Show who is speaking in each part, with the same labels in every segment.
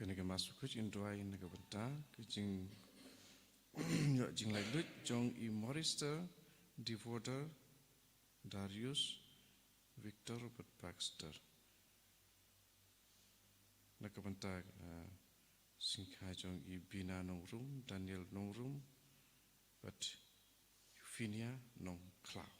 Speaker 1: Kena masuk ke Indoi negara benda kejing jing lai lut jong I Morrister, Devoter, Darius, Victor Robert Baxter. Negara benda singkai jong I Bina Nongrum, Daniel Nongrum, but Euphenia Nong Cloud.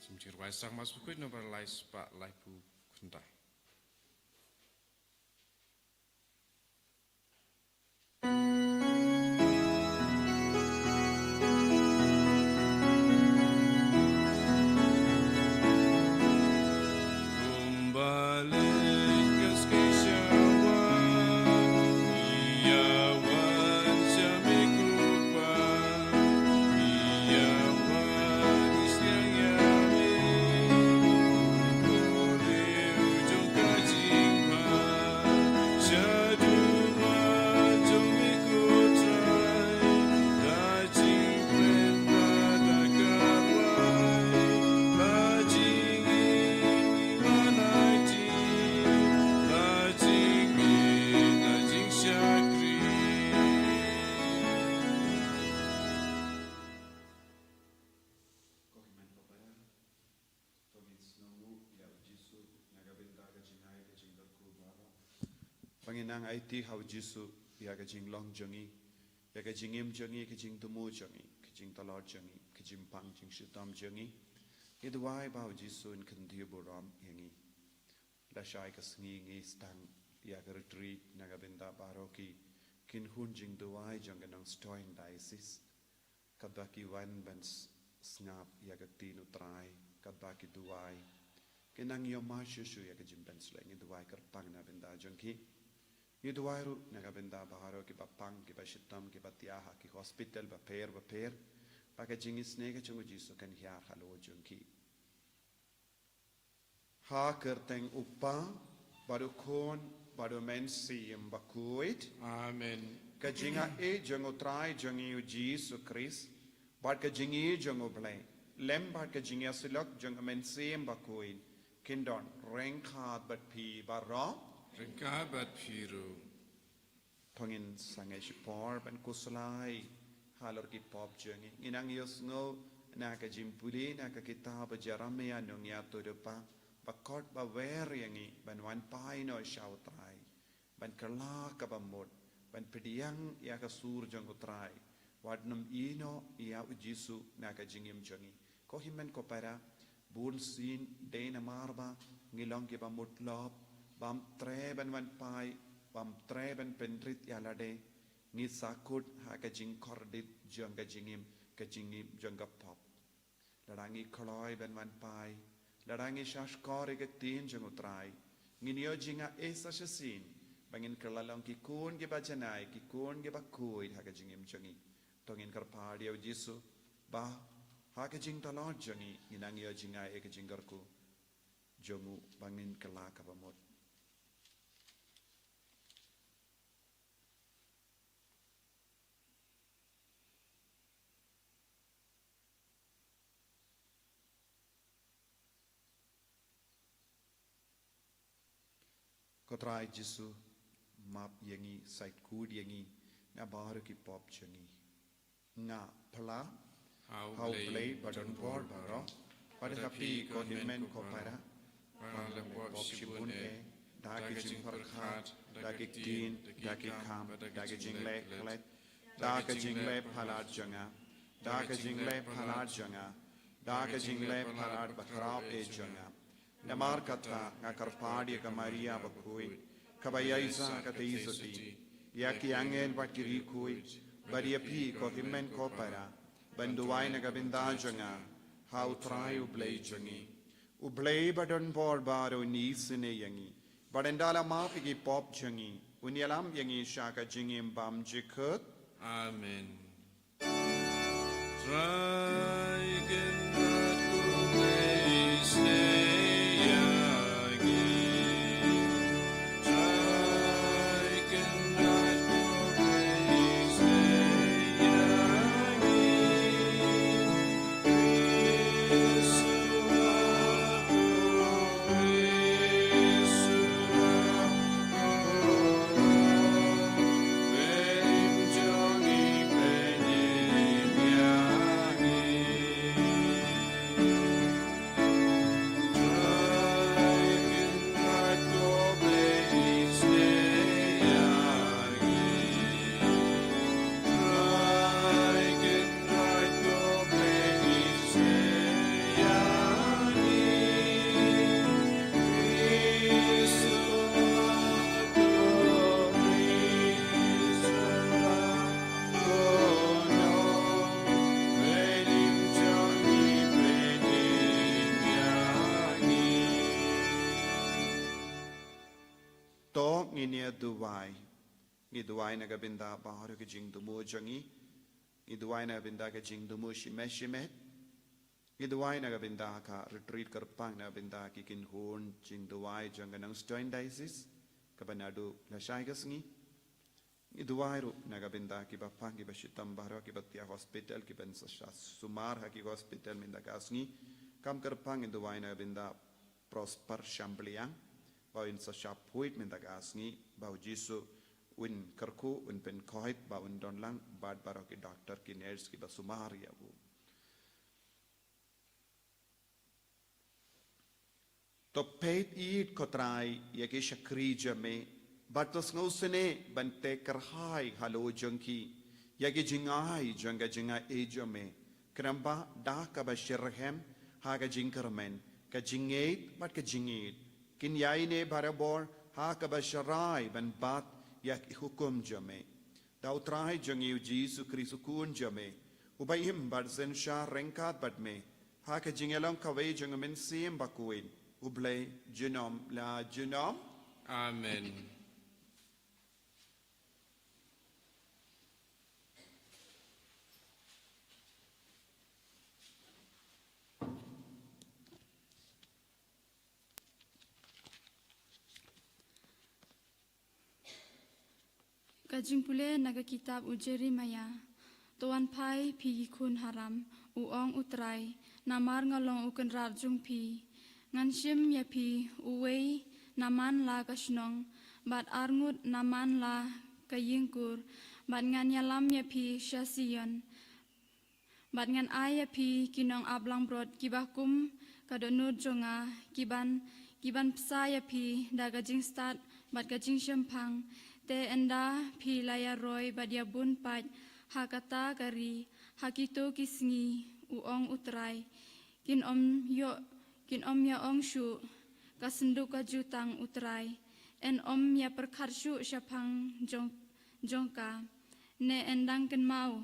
Speaker 1: Semcir waisang masuk ke nomor lai sepak lai pu kunda.
Speaker 2: Panginang IT hau Jisu ya kajing long jongi ya kajing im jongi kajing tumu jongi kajing talor jongi kajing pang jing shitam jongi itu wai bau Jisu in kendia boram yangi la shai kasngi ngi stang ya ka retreat nagabenda baroki kin hun jing duwai jonganang stoin diocese kadaki wan ban snap ya ka tinu trai kadaki duwai kinang yo ma shushu ya kajing ban sleng duwai karpang na benda jongi Itu wairu nagabenda baharo ki bapang ki bashitam ki batiaha ki hospital baper pakai jingis nega chungu Jisu kan hiar halo jungki ha kerteng upa baru kon baru mensi bakuit
Speaker 1: Amen.
Speaker 2: Kajinga jongo trai jongi Jisu Christ bad kajingi jongo blai lem bad kajingi asilok jongo mensi bakuit kindon rengkhat bat pi baro
Speaker 1: Rekabat piru.
Speaker 2: Pangin sangai sipor ban kuslai halor ki pop jengi inang yos ngo na ka jimpuli na ka kitab Jeremia nong ya to depa bakot ba wer yangi ban wan pai no shautrai ban kala ka bamot ban pediang ya ka sur jong utrai wadnum ino ya Jisu na ka jingim jengi ko himen ko para bun sin de na marba ngilong ki bamot lob bam treben wan pai bam treben pentrit yalade ni sakut ha ka jing kordit jong ka jingim jong ka pop larangi kloi ben wan pai larangi shash kore ke tin jong utrai nginio jinga esa shasin bangin kerlalong ki kun ke bajanai ki kun ke bakui ha ka jingim jongi tongin kar padi o Jisu ba ha ka jing talon jongi nginangio jinga e ka jingarku jongu bangin kala ka bamot Kotrai Jisu map yangi sait kud yangi nga baru ki pop changi nga pala how play badon board baro pada kapi ko himen ko para le pop shibun da ki jing parkhat da ki tin da ki kham da ki jing le klet da ki jing le phalat janga da ki jing le phalat janga da ki jing le phalat bakrap e janga Namar kata ngakar padi ka Maria bakui kabayaisa ka teisoti yaki angel bakiri kui baria pi ko himen ko para banduai na gabinda janga how try ublay jangi ublay badon bor baro ni sine yangi badendala ma pigi pop jangi unyalam yangi shaka jingim bam jikut
Speaker 1: Amen.
Speaker 2: Nginia duwai na gabinda baharo ke jing dumu jangi duwai na gabinda ke jing dumu shimet duwai na gabinda ka retreat kerpang na gabinda ki kin horn jing duwai janganang stoin diocese kabanadu lasaigas ngi duwai ru na gabinda ki bapang ki bashitam baharo ki batia hospital ki ben sumar ha ki hospital minda kasngi kam kerpang duwai na gabinda prosper chambliang bau in sa shop point min daga asngi bau jisu win karku win pen koit bau in don lang bad baro ki doctor ki nurse ki basumar ya bu to peit eat kotrai ya ki shakri jame batos ngusene bante karhai halo jongki ya ki jingai jonga jinga e jame kramba da ka bashirhem ha ka jinkarmen ka jingeit bat ka jingeit kin yaine barabor ha kabasharai ban bat yak hukum jame dautrai jangiu jisu kristu kun jame ubayim barzen sha renkat batme ha ka jingelong kawai jangamen sim bakuin ublay genom la genom
Speaker 1: amen.
Speaker 3: Kajing pule naga kitab Jeremia tuan pai pi kun haram uong utrai namar ngalong uken rarjung pi ngansim ya pi uwei naman la kasnong bat arngut naman la kayingkur bat ngan yalam ya pi syasiyon bat ngan ay ya pi kinong ablang brod kibakum kadonur jonga kiban psa ya pi dagajing start bat gajing syempang te enda pi laya roy badia bun pat hakata kari hakito kisngi uong utrai kin om ya ong shu kasendu ka jutang utrai en om ya perkarshu syapang jongka ne endang ken mau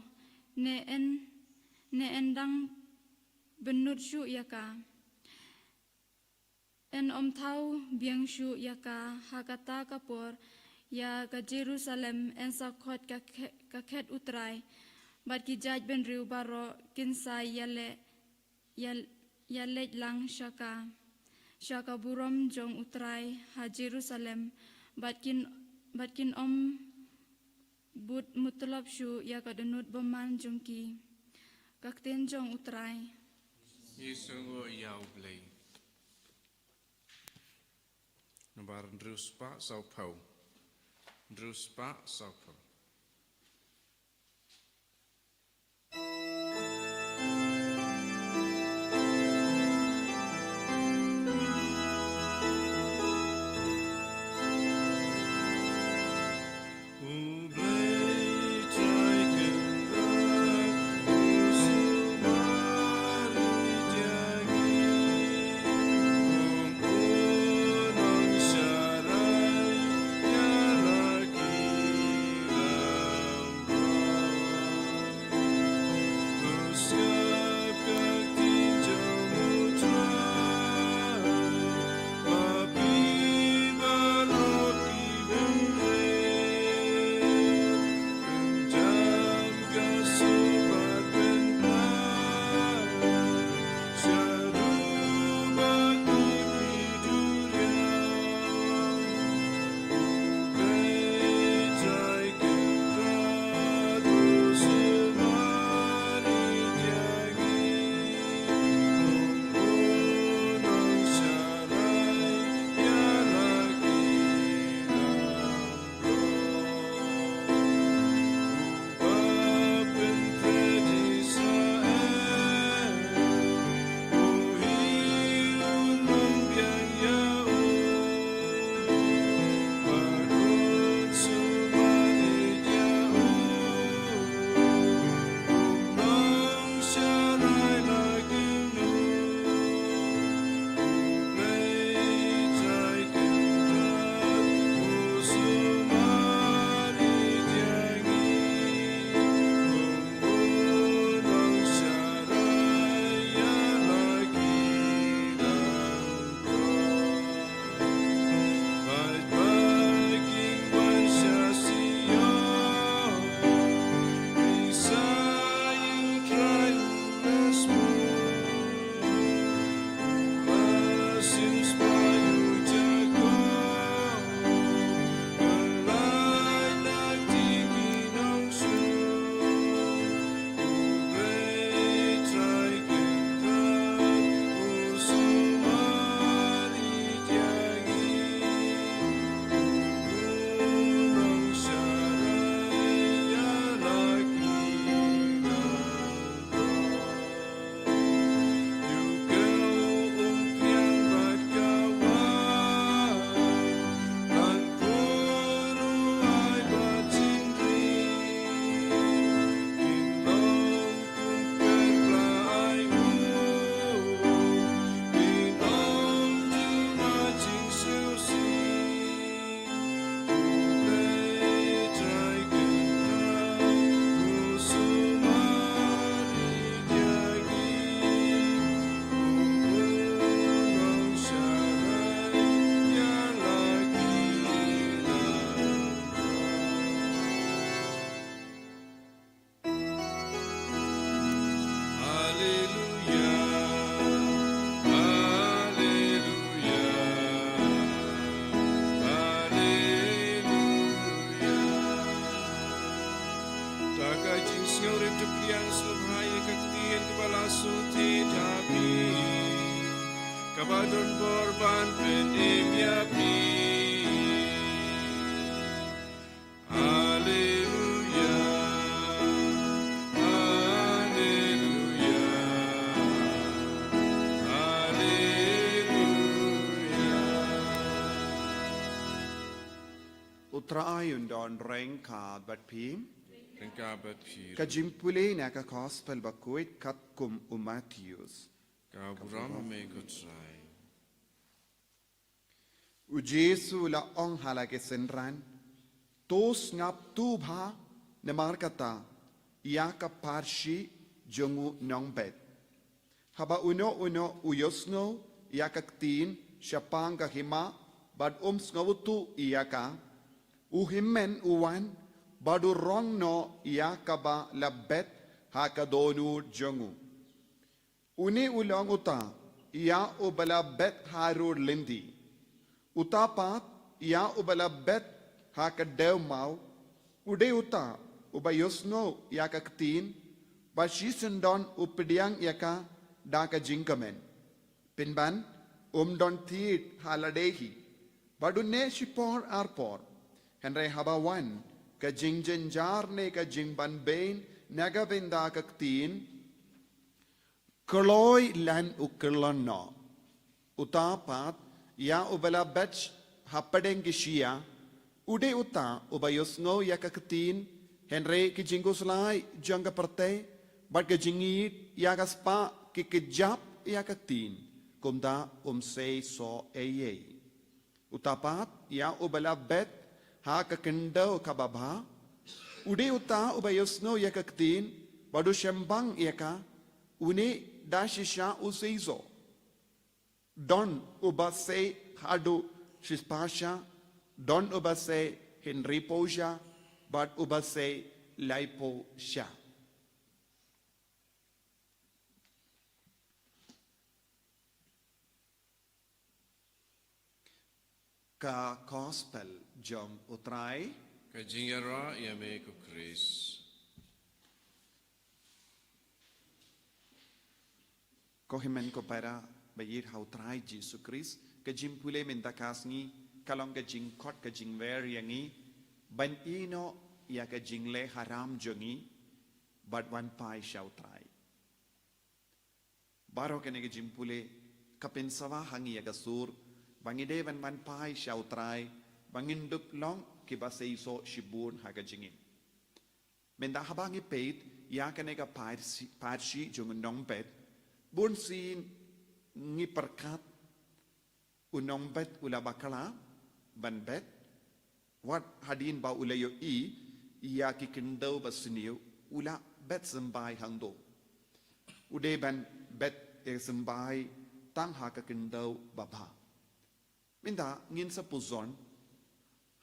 Speaker 3: ne endang benut shu yaka en om tau biang shu yaka hakata kapor ya ke Jerusalem en sakot ka ket utrai bat ki jaj ben riu baro kinsai yale lang shaka burom jong utrai ha Jerusalem bat kin om but mutlab shu ya ka denut boman jongki kakten jong utrai
Speaker 1: Yesungo yau blay Nabar drus pa sau pau Drus pa sau pau Kakajing sngurip tepiang selebhaya kaktian kepala suti tapi kabadon korban penim yapi. Haleluya, haleluya, haleluya.
Speaker 2: Utraayun don rengkad bat pim.
Speaker 1: Rengkabat pir.
Speaker 2: Kajimpule na ka gospel bakuit kat kum Matthews.
Speaker 1: Kaburama me kutrai.
Speaker 2: Ujesu la ong halake senran. Tos ngap tu bha namar kata. Ia ka parshi jongu nongbet. Haba uno uyosno ia ka ktin syapang ka hima bad ngawutu ia ka. Uhimmen uwan badu rong no ia kaba labet hakadonu jongu. Uni ulang uta ia ubala bet harur lindi. Utapat ia ubala bet hakadew mau. Ude uta ubayosno ia kaktin bashisendon upidiang ia ka daka jingkamen. Pinban don tiit haladehi. Badu ne shipor arpor. Henry habawan ka jingjenjar ne ka jingban bain nagabenda kaktin Kerloy lan ukerlono. Utapat ya ubala batch hapadeng kishia. Ude uta ubayosno ya kaktin Henry ki jingoslai jangga perte bat ka jingit ya kaspa ki kejap ya kaktin kumda say so eye. Utapat ya ubala bet ha kakendau kababa. Ude uta ubayosno ya kaktin badu syembang ya ka uni dashisha useizo. Don ubase hadu shispasha. Don ubase Henry Poja. But ubase Laipo Sha. Ka gospel jom utrai.
Speaker 1: Kajingara yame ku Chris.
Speaker 2: Kohimen ko para bayir hau trai Jesu Christ ka jimpule mentakas ngi kalong ka jingkot ka jingwer yangi ban ino ya ka jingle haram jongi but wan pai shau trai baro ka ne ka jimpule kapensawa hangi ya ka sur bangide ban man pai shau trai bangindup long ki baseiso shibun ha ka jingin menda habangi peit ya ka ne ka parsi jong nong pet bun sin ngi perkat unong bet ula bakala ban bet wat hadin ba ula yo iya ki kendau basniu ula bet sembai hangdo ude ban bet sembai tang ha ka kendau baba minda ngin sa puzon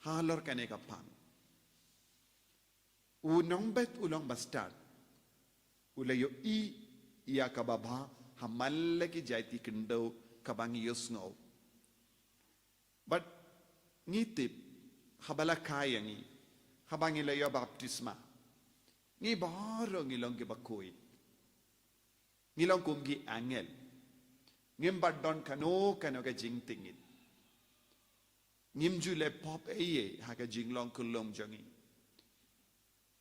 Speaker 2: halor kane ka pang unong bet ulong bastard ula yo iya ka baba hamal ki jaiti kendau kabangi yosno but ngitip habala kaya ngi habangi layo baptisma ngi baro ngilong ki bakoi ngilong kumgi angel ngimbat don kano ka jingtingit ngimjule pop eye haka jinglong kulong jangi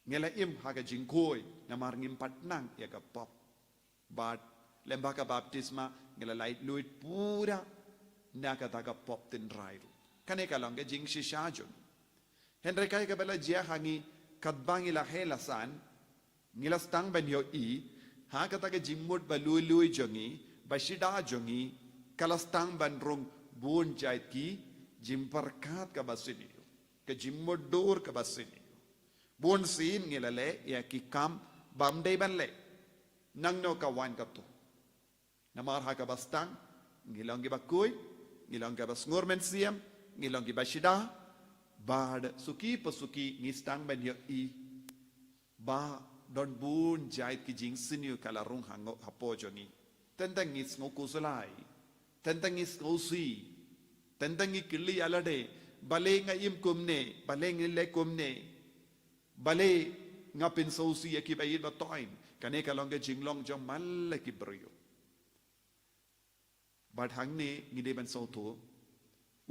Speaker 2: ngela im haka jingkoi namar ngimpat nang ya ka pop but lembaka baptisma ngela light luit pura nakataka pop tin rairu kane kalong ke jing shishajon henry kai ka bela jia hangi kadbangi la helasan ngilas tang ben yo ha kataka jimmut balului jongi bashida jongi kalastang ban rong bun jait ki jimparkat ka basini ke jimmut dur ka basini bun sin ngilale ya ki kam bamdei ban le nangno ka wan ka to namar ha ka bastang ngilong gi bakui ngilong gi basngur men siam ngilong gi bashida bad suki pasuki ngistang ben yo ba don bun jait ki jing siniu kala rung hango hapo jongi tentang ngis ngo kusulai tentang ngis ngo si tentang ngi kili alade bale nga im kumne bale ngi le kumne bale ngapin sausi ya ki bayit ba toin kane kalong ke jinglong jong mal ki brio bad hang ne ngide ban so to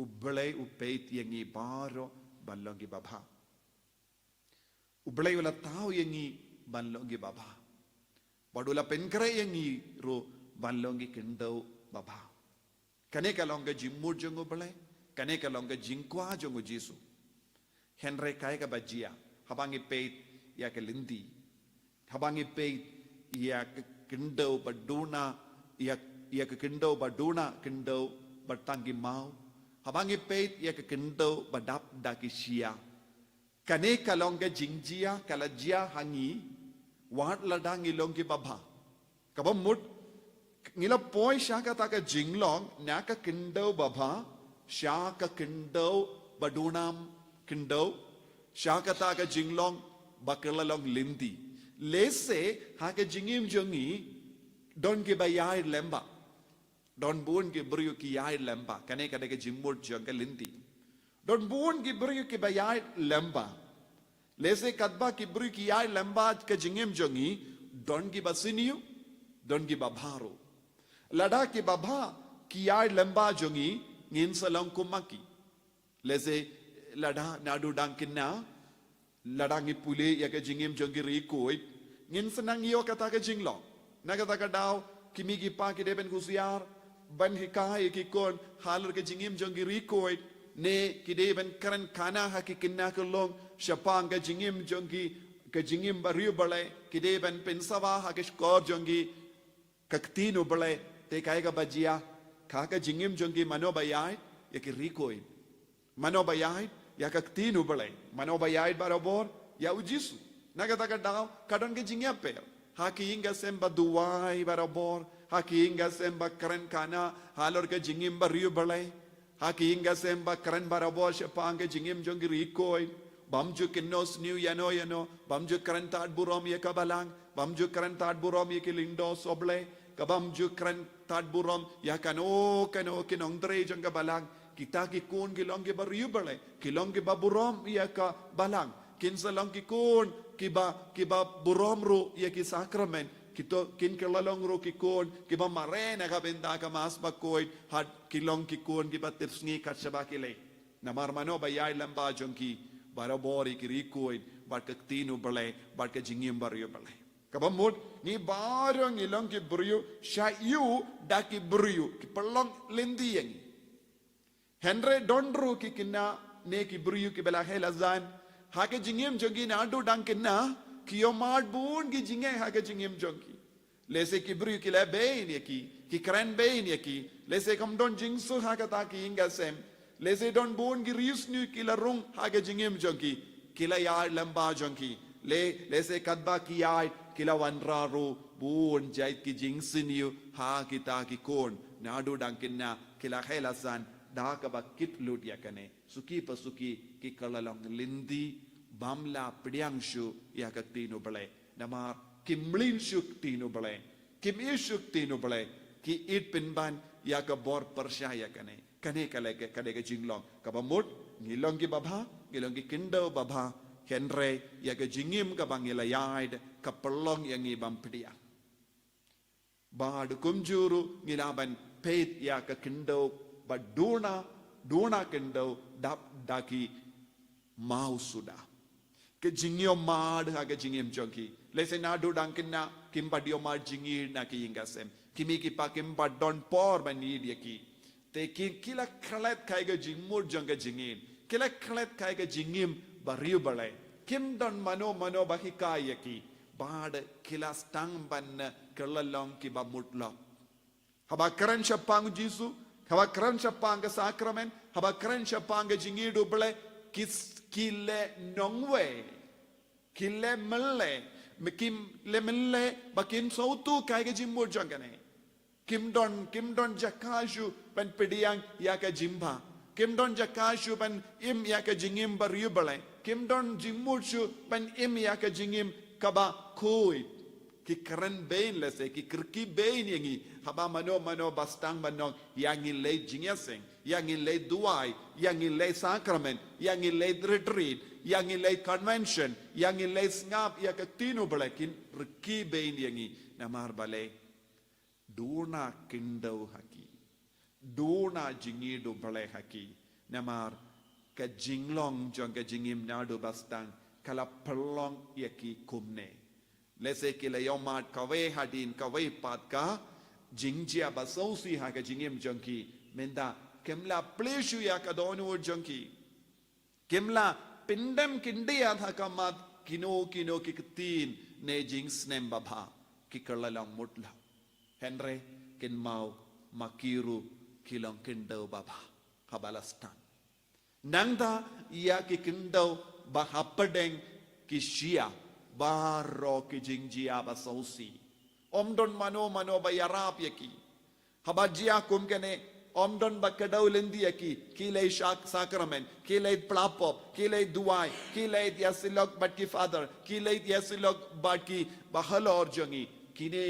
Speaker 2: ublay upeit yangi baro banlongi babha ublay wala tao yangi banlongi babha badula penkre yangi ro banlongi kendau babha kane kalong ke jimmur jong ublay kane kalong ke jingkwa jong jisu henry kai ka bajia habangi peit ya ke lindi habangi peit ya ke kendau baduna ya ke kendau baduna kendau bertanggi mau habangi peit ya ke kendau badap daki sia kane kalong ke jingjia kalajia hangi wat ladangi longi babha kabamut ngila poi shaka ta ka jinglong na ka kendau babha shaka kendau badunam kendau shaka ta ka jinglong bakalalong lindi lese ha ka jingim jongi don ke bayai lemba don buon ke brio ki yai lemba kane kade ke jimmur jong ka lindi don buon ke brio ki bayai lemba lese kadba ki brio ki yai lemba ka jingim jongi don ki basiniu don ki babharo lada ki babha ki yai lemba jongi ngin salong kumaki lese lada nadu dangkina ladangi pule ya ka jingim jongi rikoi ngin senang yo kata ka jinglong na kata ka daw kimi ki pa ki deben kusiar ban hikai ki kon halur ke jingim jongi rikoi ne ki deben karan kana ha ki kinna ka long shapang ka jingim jongi ka jingim bariu balai ki deben pensawa ha ke skor jongi kaktino balai te kai ka bajia ka ka jingim jongi mano bayai ya ki rikoi mano bayai ya kaktino balai mano bayai barabor ya ujisu naga taka daw kadon ke jingya per haki inga semba duwai barabor haki inga semba karen kana halor ke jingim bariu balai haki inga semba karen barabor shapang ke jingim jongi rikoi bamju kinnos new yano bamju karen tad burom ye kabalang bamju karen tad burom ye kilindo soble kabamju karen tad burom ya kano kinong dre jong kabalang kita ki kun kilong ki bariu balai kilong ki baburom ya ka balang kinsa long ki kun kiba burom ro ya ki sakramen kito kin kelalong ro ki kun kiba marena ka benda ka mas bakoy hat kilong ki kun kiba tipsngi kat sabakile namar mano bayai lamba jongki barabori ki rikoy bat ka tinu balai bat ka jingim bariu balai kabamut ni barong ilong ki bariu sha yu da ki bariu ki pelong lendi yang Henry Dondru ki kinna ne ki buriu ki bela helazan hake jingim jongi na adu dang kinna ki yomad bun ki jinge hake jingim jongi lese ki buriu ki le bein ki kren bein ki lese kam don jingsu hake ta ki inga sem lese don bun ki riusnu ki la rung hake jingim jongi ki la ya lamba jongi lese kadba ki ya ki la wanraru bun jait ki jingsiniu ha ki ta ki kon na adu dang kinna ki la helazan dah ba kit lut ya kane suki pasuki ki kalalong lindi bamla pediang shu ya ka tinu bale namar kimlin shuk tinu bale kim ishuk tinu bale ki it pinban ya ka bor persya ya kane kale ke jinglong ka bamut ngilong ki babha ngilong ki kindo babha henre ya ka jingim ka bangilayaid ka pelong yang ibam pedia bad kumjuru ngilaban peit ya ka kindo but duna kendo dap daki mau sudah ke jingio mad ha ke jingim jonki lese na du dankina kimba dio mad jingi na ki ingasem kimi ki pa kimba don por bani ki te kila khalet kai ga jingmur jonga jingin kila khalet kai ga jingim bariu balai kim don mano bahika ki bad kila stang ban kelalong ki ba mutlo haba kran chapang jisu haba kran chapang sakramen haba kran chapang jingi du balai kile nongwe kile mele mekim le mele bakin sautu kai ga jimmur jongane kim don jakashu ban pediang ya ka jimba kim don jakashu ban im ya ka jingim bariu balai kim don jimmur shu ban im ya ka jingim kaba koi ki keren bein lese ki kirki bein yangi haba mano bastang manong yang ilay jingyaseng yang ilay duai yang ilay sacrament yang ilay retreat yang ilay convention yang ilay ngap ya katino balakin riki bein yangi namar balay duna kindau haki duna jingido balay haki namar ka jinglong jong ka jingim nado bastang kala pelong yaki kumne lese kila yomat kawe hadin kawe pat ka jingjia basausi ha ka jingim jongki menda kemla pleshu ya ka donu jongki kemla pindam kindia tha ka mat kino kiktin ne jings nem babha ki kalalang mutla henre kin mau makiru kilong kindau babha kabalastan nangda ia ki kindau bahapadeng ki shia baro ki jingjia basausi omdon mano bayarap yaki habajia kumkene omdon bakadau lendi yaki kilay sacrament kilay plapop kilay duai kilay yasilog batki father kilay yasilog batki bahalor jongi kine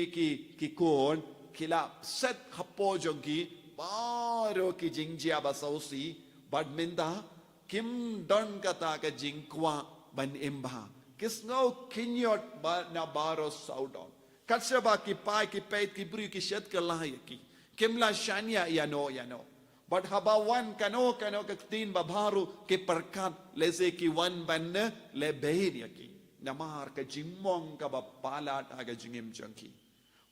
Speaker 2: ki kon kila set hapo jongi baro ki jingjia basausi badminda kim don kata ka jingkwa ban imba kisno kinyot ba na baro saudon katsaba ki pai ki peit ki bri ki shet ka layaki kimla shania yano but haba wan kano ka tin babaru ki perkat lese ki wan ban le behyaki namar ka jingmong ka ba palat aga jingim jangki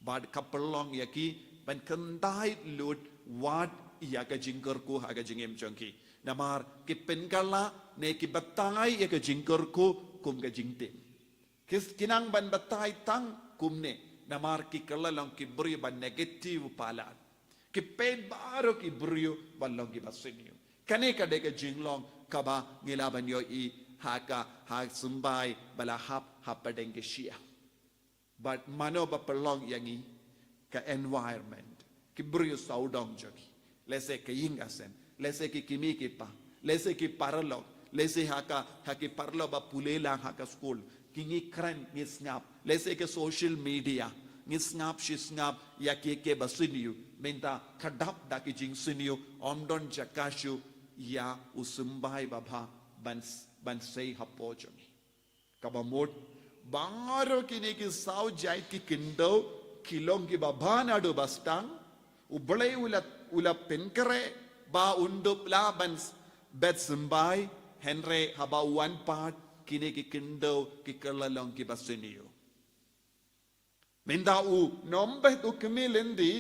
Speaker 2: bad kapelong yaki ban kandai lut wat ya ka jingker ku aga jingim jangki namar ki penkala ne ki batay ya ka jingker ku kum ka jingtim kis kinang ban batay tang kumne namar ki kalalang ki brio ban negative palat ki pen baro ki brio balong ki basinyo kane ka de ka jinglong kaba ngilaban yo i haka ha sumbay bala hapadeng ki shia but mano ba pelong yangi ka environment ki brio saudong jogi lese ka yingasen lese ki kimiki pa lese ki paralog lese haki parlo ba pulela haka school kingi kran ngi snap lese ke social media ngi snap shi snap ya ke basiniu menta kadap da ki jing siniu omdon jakashu ya usumbai baba ban sei hapojon kabamot bangaro kini ki sau jai ki kindo kilong ki babana do bastang ublay ula penkere ba undup la ban bet sembai henre haba one part kini ki kindo ki kalalong ki basiniyo minda u nombe tu kimilendi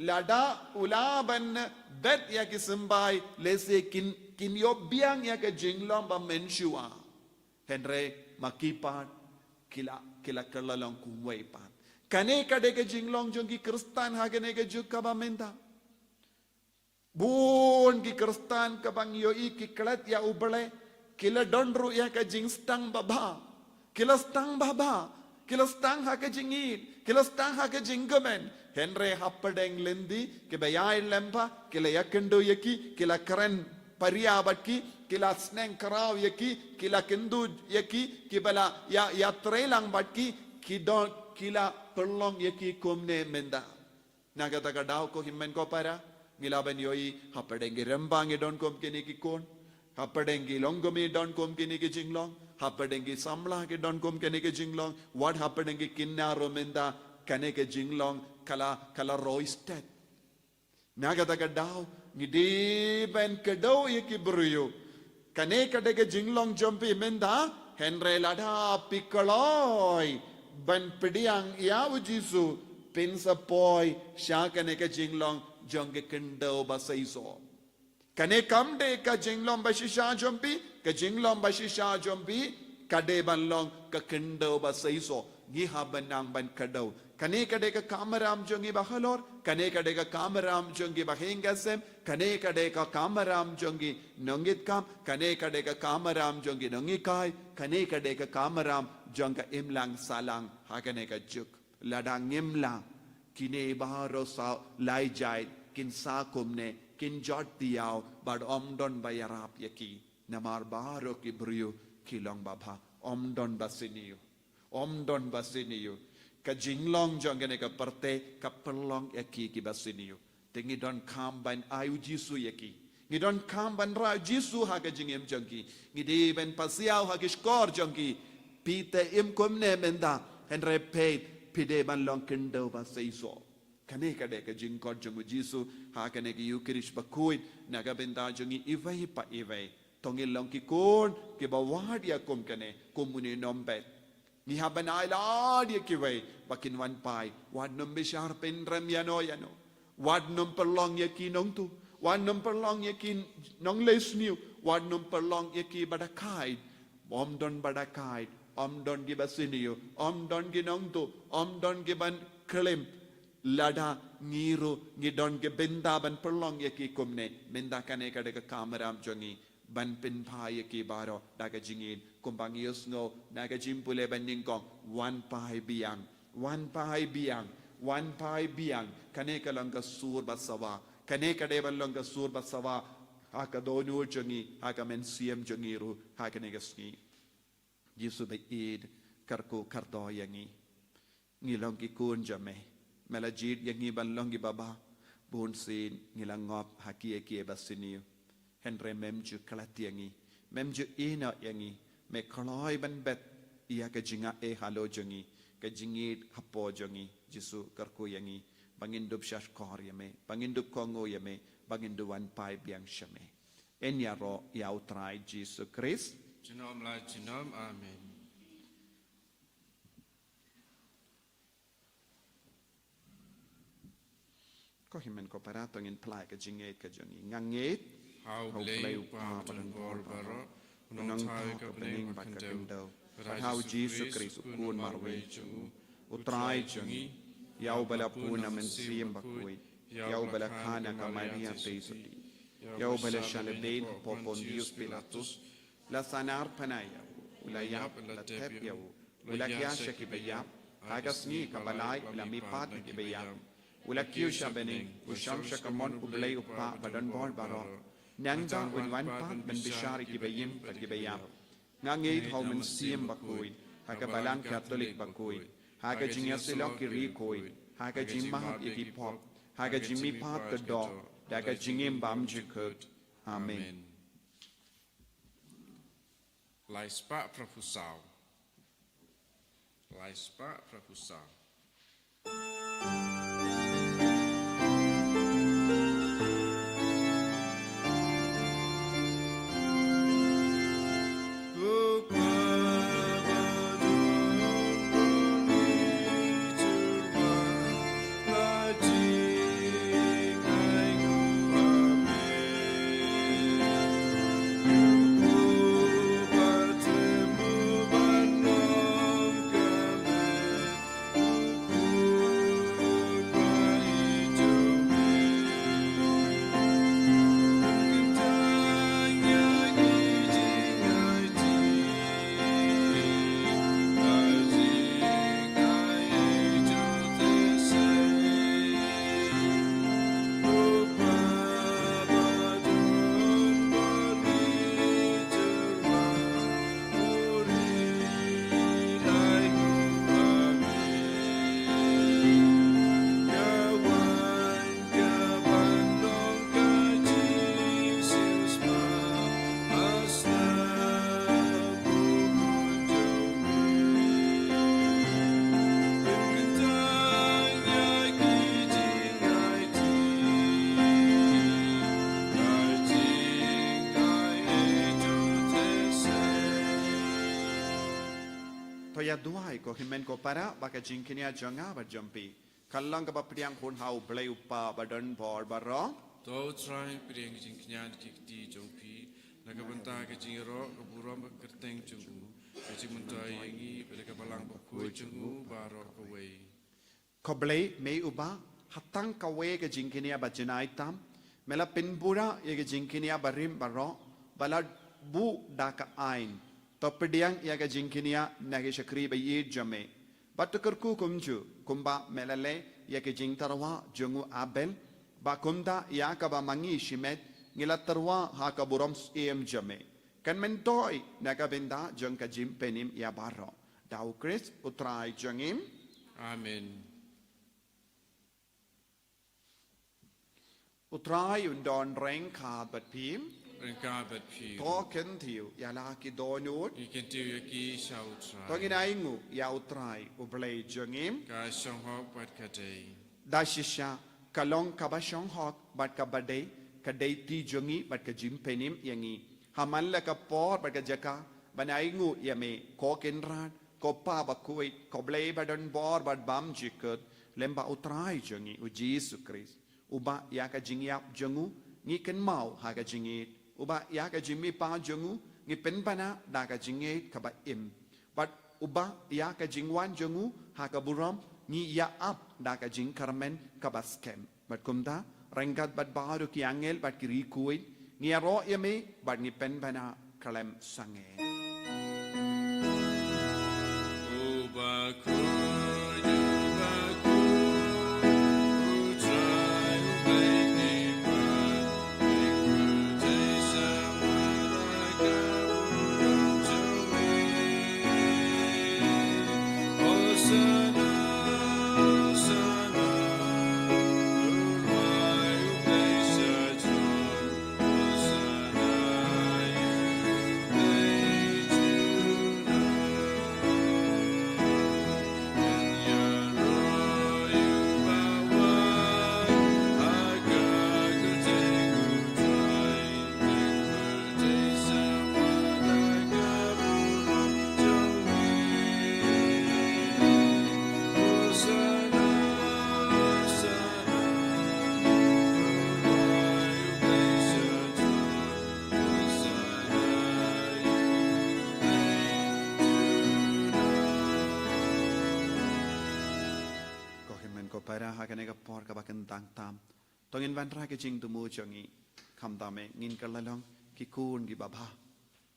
Speaker 2: lada ulaban bet ya ki sembai lese kin yobiang ya ke jinglong ba menshua henre makipat kila kalalong kumway pat kane kade ke jinglong jongi kristan hagene ke jukka ba menda bun ki kristan kabang yoi ki klat ya ubale kila donru ya ka jingstang baba kila stang baba kila stang ha ka jingit kila stang ha ka jingamen henre happadeng lendi ke bayai lempa kila yakendo yaki kila karen pariabaki kila sneng karaw yaki kila kendu yaki kibala ya trelang batki kidon kila perlong yaki komne menda nagata ka daw ko himmen ko para ngilaban yoi hapadengi rembangi don kom kini ki kon hapadengi longomi don kom kini ki jinglong hapadengi samla ki don kom kini ki jinglong what hapadengi kinna romenda kane ki jinglong kala roisted nagata ka daw ngidi ben kedo yeki bruyo kane kade ke jinglong jompi menda henre lada pikoloi ban pidiang yaw jisu pinsa poi sha kane ke jinglong jonge kendo basaiso kane kamde ka jinglong bashisha jompi ka jinglong bashisha jompi kade banlong ka kendo basaiso giha banang ban kado kane kade ka kamaram jongi bahalor kane kade ka kamaram jongi bahengasem kane kade ka kamaram jongi nongit kam kane kade ka kamaram jongi nongikai kane kade ka kamaram jonga imlang salang hakane ka juk ladang imlang kine baharo sa lai jai kin sa kumne kin jot diaw bad omdon bayarap yaki namar baharo ki brio kilong baba omdon basiniyo ka jinglong jong kene ka parte ka perlong yaki ki basiniu tengi don kam ban ayu jisu yaki ngi don kam ban ra jisu ha ka jingem jongki ngi de ben pasiao ha ki skor jongki pite im komne menda henre peit pide ban long kendo ba seiso kane ka de ka jing kod jongu jisu ha kane ki yukirish bakuit naga benda jongi ivai pa ivai tongil long ki kon ki bawad ya kom kane komuni nombet ni haban ala dia ki wai bakin wan pai wad nom bishar pen ram yano yano wad nom perlong ya ki nong tu wad nom perlong ya ki nong les niu wad nom perlong ya ki badakai om don badakai om don gi basiniu om don gi nong tu om don gi ban klim lada ngiru ngi don ge benda ban perlong ye ki kumne benda kane ka de ka kamaram jongi ban pin pha ye ki baro daga jingin kumbang yusno daga jimpule ban ningkong wan pai biang kane ka lang ka sur basawa kane ka de ban lang ka sur basawa ha ka donu jongi ha ka men siem jongi ru ha ka ne ga ski Yesu be id karko kardo yangi ngi long ki kun jame melajid yang ngiban long gi baba bun sin ngilang ngop haki eki basiniu henre memju kalatiangi memju ina yangi me khloi ban bet ia ka jinga e halo jongi ka jingit hapo jongi jisu karku yangi bangin dub shash kor yame bangin dub kongo yame bangin du wan pai biang shame en ya ro ya utrai jisu Christ
Speaker 1: Jinom la jinom, amen.
Speaker 2: Ko himen ko parato ngin plai ka jinget ka jongi nganget
Speaker 1: Hau blei upa padan bor baro, unong tawi ka pening bakandau.
Speaker 2: Hau Jesu Christ kun marwe jungu, utrai jungi, yau bala puna men siem bakui, yau bala kana ka Maria teisoti, yau bala shalebein popon Dios Pilatus, la sanar panaya, ulayap la tep yau, ulakya ki bayap, hagas ni kabalay la mipat ki bayap. Ulakyu siya bening, usyam siya kamon ublay upa badan bol baro. Nangda unwan pat men bishari kibayim at kibayam. Ngangit hau men siyem bakuy, haga balang katolik bakuy, haga jingya silok kirikoy, haga jimahat ikipop, haga jimipat kedok, daga jingim bam jikut. Amen.
Speaker 1: Laispa prafusau. Laispa prafusau.
Speaker 2: Toya duai ko himen ko para baka jingkinia jonga ba jompi. Kallang ka ba priang kun hau blay upa badan bor baro.
Speaker 1: To try priang jing knyan kikti jongpi, nagabanta ka jingro ka buram ka kerteng jungu, ka jimuntai yangi pada ka balang bakui jungu baro ka wei.
Speaker 2: Ko blay may uba hatang ka we ka jingkinia ba jinai tam. Mela pinbura ye ka jingkinia barim baro balad bu da ka ain. Topediang ia ka jingkinia nagi shakri ba ye jame. Batu kerku kumju kumba melale ia ka jing tarwa jungu abel ba kumda ia ka ba mangi shimet ngila tarwa ha ka buram em jame. Kan mentoi naga benda jong ka jim penim ia baro. Dau Chris utrai jangim.
Speaker 1: Amen.
Speaker 2: Utrai undon reng khad bat phim.
Speaker 1: Ringkabat piu.
Speaker 2: To ken thiu ya la ki donut.
Speaker 1: Ikentiu yaki shautrai.
Speaker 2: To ginai ngu ya utrai ublei jengim.
Speaker 1: Ka shanghok bat kadei.
Speaker 2: Da shisha kalong kabashong hok bat kabadei kadei ti jengi bat ka jim penim yangi. Haman la ka por bat ka jaka banai ngu ya me ko kenran ko pa ba kui ko blei badon bor bat bam jikut lemba utrai jengi u Jesus Christ. Uba ya ka jingyap jengu ngi ken mau ha ka jingit. Uba ya ka jimmi pa jengu ngi pen bana da ka jingit ka ba im. But uba ya ka jingwan jengu ha ka buram ni ya up da ka jing karmen ka ba scam. But kumda rengkat bat baru ki angel bat ki rikuin ni ro ya me bat ni pen bana kalem sange. Para hakan ega por ka bakan tang tam tongin van ra ke jing tu mu changi kham ta me ngin ka lalong ki kun ki baba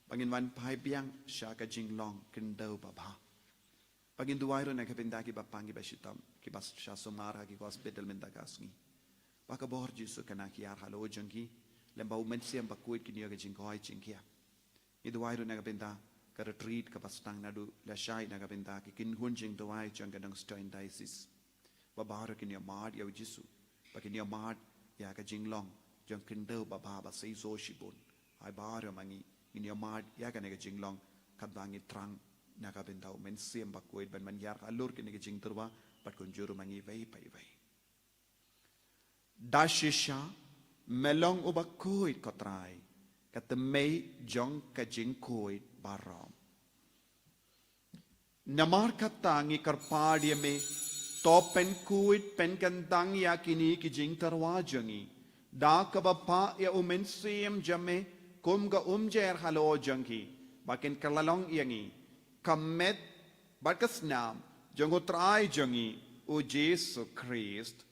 Speaker 2: bangin van pai biang sha ka jing long kin dau baba bangin duai ro na ka pinda ki bapang ki bashitam ki bas sha sumara ki hospital men dagasngi baka bor jisu kana ki ar halo jangi lemba u men siam bakuit ki niya ka jing koi jing kia I duai ro na ka pinda ka retreat ka bastang nadu la shai na ka pinda ki kin hun jing duai jang ka dang stein diocese Babara kini amad ya ujisu, bakini amad ya ka jinglong, jang kendo baba ba sei zo shibun. Ai bara mangi kini amad ya ka nega jinglong kadangi trang naga bentau men siem bakuit ban man yar alur kini ka jing turwa bat kunjuru mangi vei pai vei. Dashisha melong ubakuit kotrai katemei jong ka jing kuit barom. Namar katangi karpadia me To pen kuit pen kantang ya kini ki jing tarwa jangi. Da ka bapa ya umen siem jame kum ga jer halo jangi. Bakin kalalong yangi. Kamet bakas nam jango trai jangi o Jesus Christ.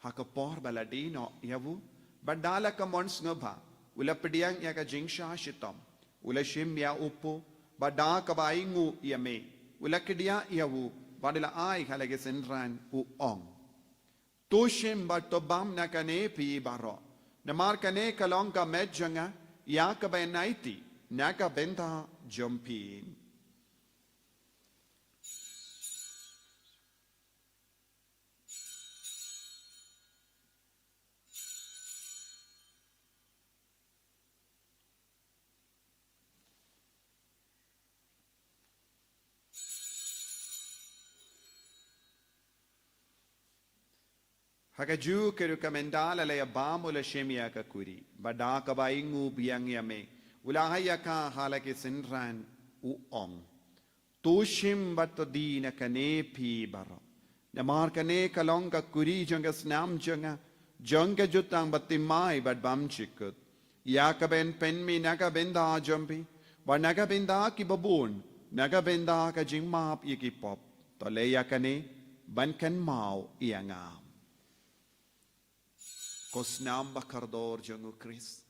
Speaker 2: Hakapor baladino yavu badala ka mons ngaba. Ula pediang ya ka jing sha shitam. Ula shim ya upo bada ka baingu yame. Ulakidia yawu badila ai halage senran u ong. Tushim batobam nakane pi baro. Namar kane kalong ka medjanga ya ka benaiti naka benta jompi. Hakaju ke recomendala le abamu le shemia ka kuri bada ka baingu biang yame ulahaya ka halake sinran u ong tushim batodina kane pi baro namar kane kalong ka kuri janga snam janga janga jutang batimai bad bam chikut ya ka ben pen mi naga benda jumpi ba naga benda ki babun naga benda ka jingmap yiki pop to le ya kane ban kan mau ianga Kosnam bakardor jangu Chris.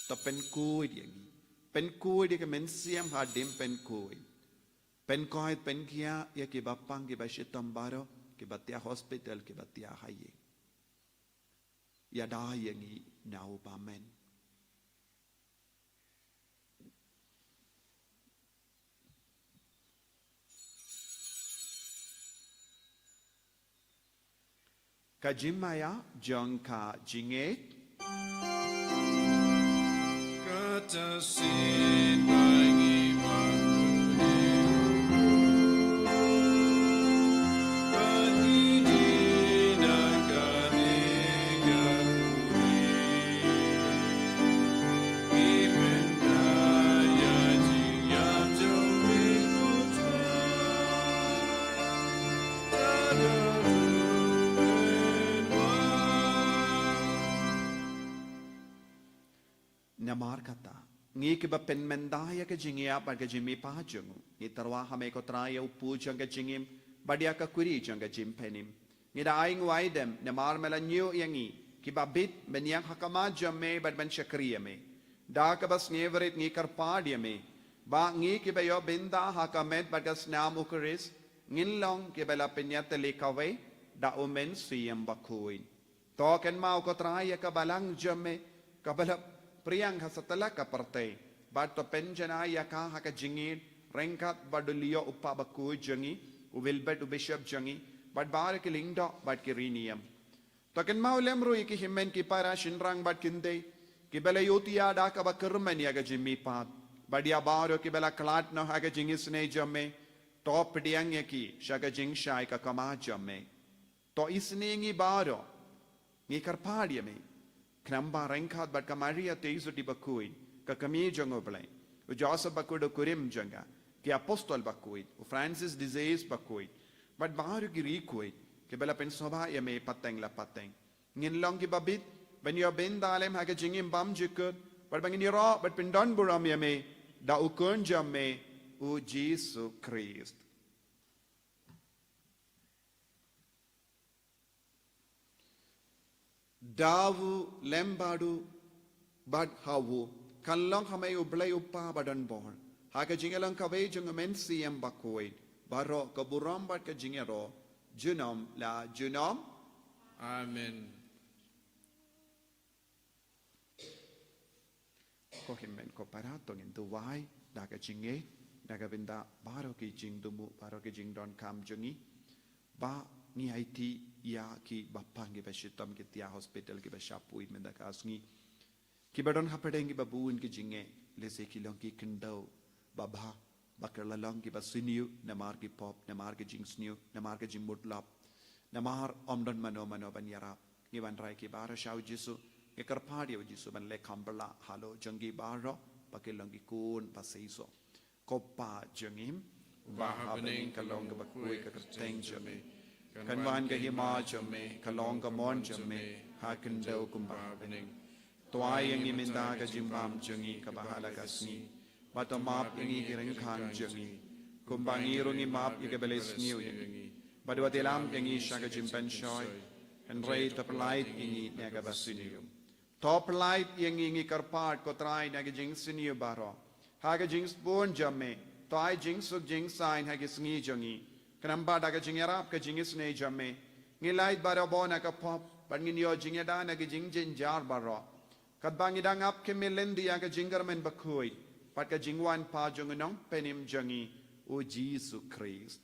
Speaker 2: Ta penkuid yangi. Penkuid ya men siam hadim penkuid. Penkuid penkia ya ki bapang ki bashitam baro ki batia hospital ki batia haye. Ya da yangi nau bamen. Ka Jimaya Jong Ka Jinge
Speaker 1: Kata sin bangi makuni Panini nagani gakuri Ipendaya jingyam jowi kutra
Speaker 2: Namar kata ngi ke ba pen mendaya ke jingia ba ke jimi pa jungu ni tarwa hame ko traya upu janga jingim badia ka kuri janga jim penim ni da aing waidem namar mela nyu yangi ki ba bit ben yang hakama jamme bad ben shakriya me da ka bas neverit ngi kar padia me ba ngi ki ba yo binda hakamet bad gas nam ukuris ngin long ki ba la penyata lekawe da omen siyam bakuin to ken mau ko traya ka balang jamme ka bala Priang hasatala ka partai bat to penjana ya ka haka jingir rengkat badulio uppa baku jangi u wilbet u bishop jangi bat bar ke lingdo bat ke riniam to ken maulem ru ki himmen ki para shinrang bat kinde ki bela yotia da ka bakurmen ya ga jimmi pat badia baro ki bela klat no haka jingis ne jamme top diang ya ki shaga jing shai ka kama jamme to isne ngi baro ngi karpadia me Knamba rengkat bat kamaria teizu di bakuin ka kami jango blai u Joseph bakudo kurim janga ki apostol bakuin u Francis disease bakuin bat baru ki rikuit ki bela pen soba ya me pateng la pateng ngin long ki babit ben yo ben dalem ha ka jingim bam jikut bat bangin ro bat pen don buram ya me da u kun jamme u Jesus Christ Dawu lembadu bad hawu kalong hamay ublay upa badan bor haka jingalang kaway jung mensi em bakoy baro kaburam bad ka jingero junom la junom
Speaker 1: Amen.
Speaker 2: ko himmen ko parato ngin duwai daga jinge daga binda baro ki jing dumu baro ki jing don kam jungi ba ni IT ya ki bapang ki bashitam ki tia hospital ki bashapui menda kasngi ki badon hapedeng ki babuin ki jinge lese ki long ki kendau babha bakala long ki basiniu namar ki pop namar ki jingsniu namar ki jingmutlap namar omdon mano banyara ni ban rai ki bara shau jisu ke karpadi jisu ban le kambala halo jangi baro bakilong ki kun paseiso kopa jangim
Speaker 1: Baha bening kalong ka bakui ka kerteng jame
Speaker 2: Kan wan ka hima jamme, kalong ka mon jamme, hakin daw kumba bening. Tuay ang iminda ka jimbam jangi ka bahala kasni. Bato map yung ikiring kan jangi. Kumbangirong imap ikabelis niyo yangi. Badwatilam yung isya ka jimpen shoy. And ray tapalait ingi nega basiniyo. Top light yung ingi karpat ko try nega jing siniyo baro. Haga jing spoon jamme, toay jing sug jing sign hagis ngi jangi. Kenamba daga jingerap ke jingis ne jamme ngilait baro bona ka pop ban nginyo jingeda na ke jingjin jar baro kat bangidang ap ke melendi ya ke jingermen bakui pat ka jingwan pa jungunong penim jangi o Jesus Christ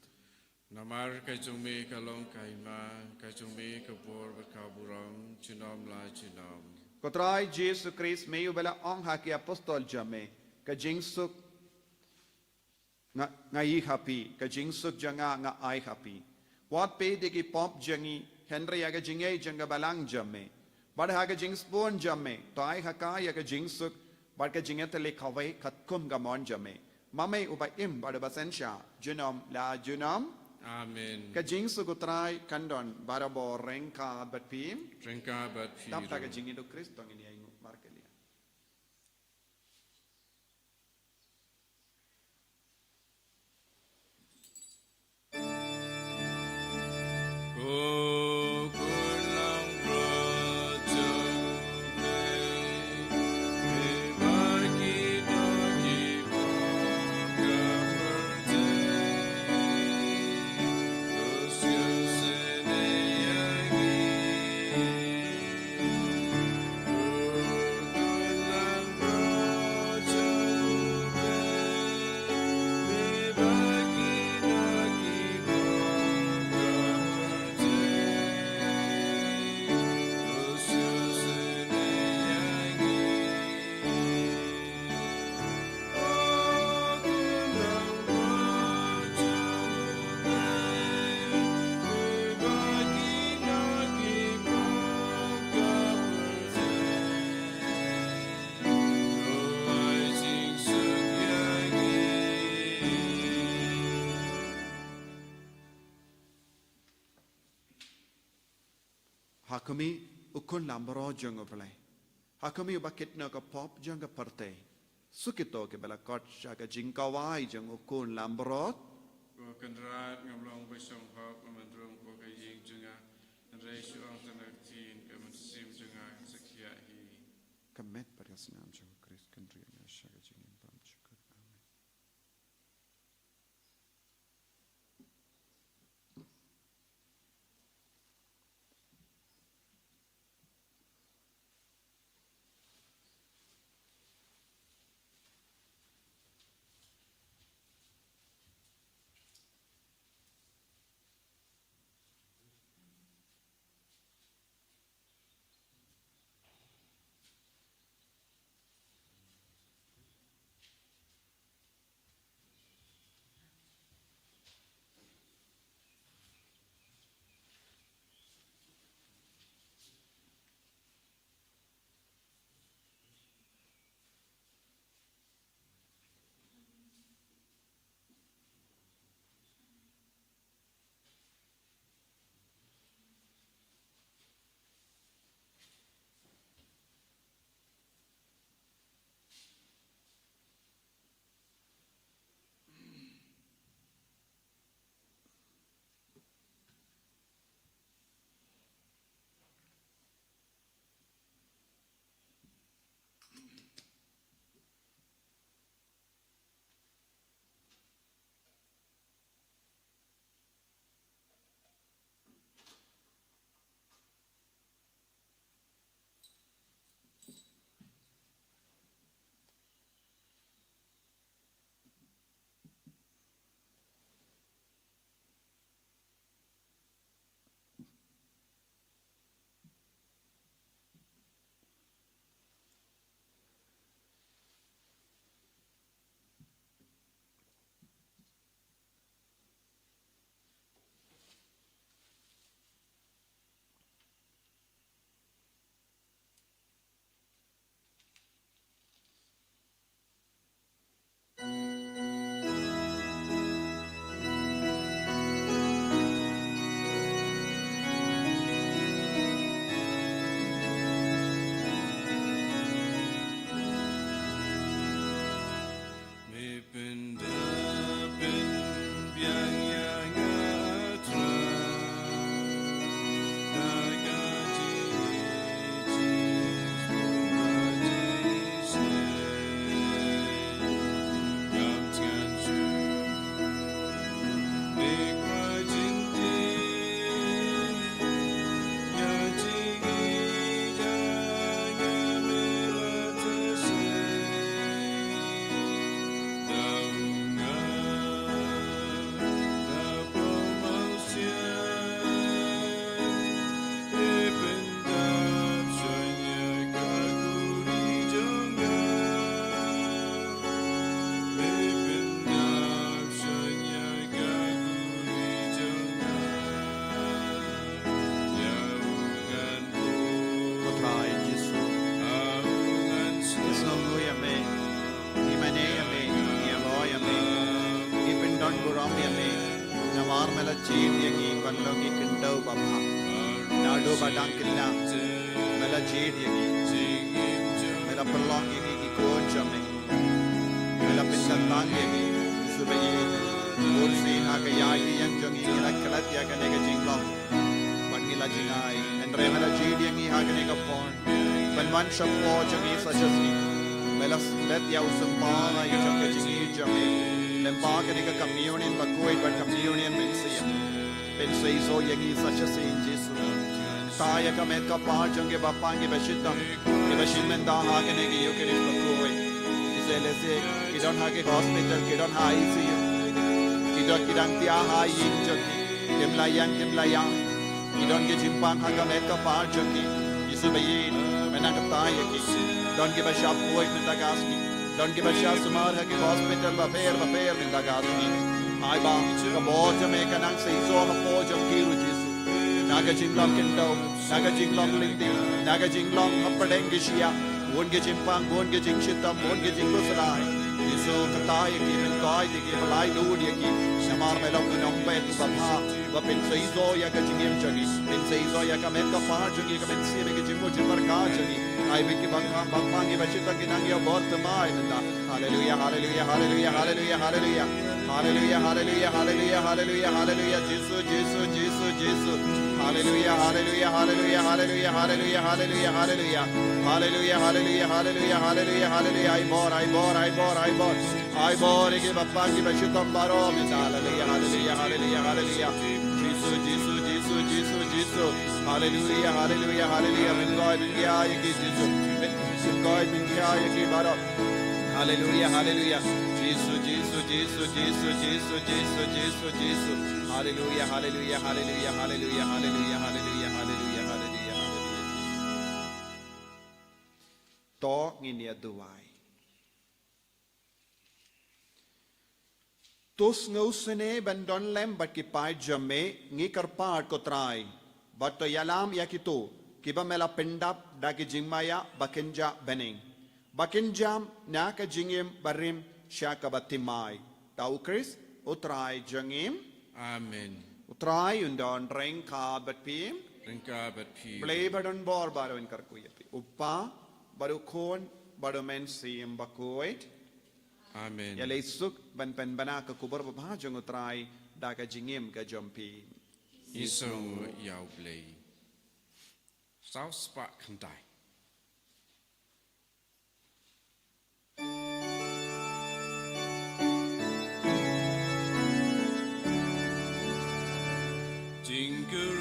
Speaker 1: Namar kay jungme kalong kaima kay jungme kabor kaburang chinom la chinom
Speaker 2: Kotrai Jesus Christ meyu bela ong haki apostol jamme ka jingsuk nga i happy ka jingsuk janga nga ai happy wat pe de ki pop jangi henry aga jingai janga balang jamme bad haga jingspon jamme to ai haka ya ka jingsuk bad ka jingete le khawai khat kum ga mon jamme mame uba im bad basensha junom la junom
Speaker 1: Amen.
Speaker 2: ka jingsuk utrai kandon barabo renka bat pim
Speaker 1: Drinka bat
Speaker 2: tap ta ka
Speaker 1: fido.
Speaker 2: jingi do kristo ngini ai markelia
Speaker 1: Ko kulang rajane bagi doji boga berte Usia sene yagi
Speaker 2: hakami ukun lambro jong oplay hakami bakit na ka pop jong ka parte sukito ke bala kot shaga jingkawai jong ukun lambro
Speaker 1: ko kanrat ngamlong besong hok mandrong ko kaying junga reisu ang tanaktin kamusim junga sakya hi
Speaker 2: kamet pada senam jong Kris kendri na shaga jingin pam syukur amin. Badang killa mela jid yagi mela pelong yagi ki kon chame mela pisantang yagi subai kursi naga yagi yang jongi mela kalat yaga nega jinglong banila jingai andre mela jid yagi haga nega pon banwan shapo jongi sajasi mela let ya usumpa yaka jingi jame lemba ka nega communion bakoi but communion pensei so yagi sajasi in Jesus Taya kamet ka pajange bapange bashitam ke bashimen da hagene ge yukeris bakoi iselese kidon hage hospital kidon ha ICU kidon kidang tia ha yinjoki kemlayang kidon ge jimpang ha kamet ka pajange isubayin menang taya ki don ge bashap koi mendagasni don ge bashap sumar ha ge hospital bafer mendagasni ai ba ka boja me kanang sei so ha pojam kiru Jesus Naga jinglong kendo, naga jinglong lindi, naga jinglong hapadeng gishia, wonge jimpang, wonge jing shitam, wonge jing kusalai. Iso katay ki men kay di ki balay ludi ki, mar melok nong bet bapa ba pen seizo ya ka jingem jagi pen seizo ya ka met ka pa jagi ka pen sire ke jimu jimar ka jagi ai wiki bangam bangpangi bachita ginang ya bort mai nda hallelujah hallelujah hallelujah hallelujah hallelujah hallelujah hallelujah hallelujah hallelujah hallelujah Jesus Jesus Jesus Jesus hallelujah hallelujah hallelujah hallelujah hallelujah hallelujah hallelujah hallelujah hallelujah hallelujah hallelujah hallelujah ai bor ke bappa ki bashitam baro min hallelujah hallelujah hallelujah hallelujah Jesus Jesus Jesus Jesus Jesus hallelujah hallelujah hallelujah min God min ya ki Jesus min God min ya ki baro hallelujah hallelujah Jesus Jesus Jesus Jesus Jesus Jesus Jesus Jesus hallelujah hallelujah hallelujah hallelujah hallelujah hallelujah hallelujah hallelujah to nginia duai tus ngausene bandon lem bat ki pai jamme ngi karpar ko trai bat to yalam yakitu kiba mela pendap dagi jingmaya bakenja bening bakenjam na ka jingim barim shaka batimai tau Chris utrai jangim
Speaker 1: Amen.
Speaker 2: utrai undon reng ka bat pim
Speaker 1: Ringka bat pi.
Speaker 2: play badon bor baru in karkuyapi uppa baru kon baru men sim bakoit
Speaker 1: Amen.
Speaker 2: ya leisuk ban pen bana ka kubur ba jang utrai da ka jingim ka jompi
Speaker 1: Isong yau blei. South Spark Kandai. Jingle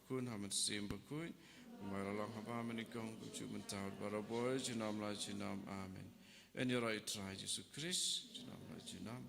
Speaker 1: kun haman sim bakui maralang haba menikong kucu mentau baraboy jinam la jinam amen. En your right try Jesus Christ jinam la jinam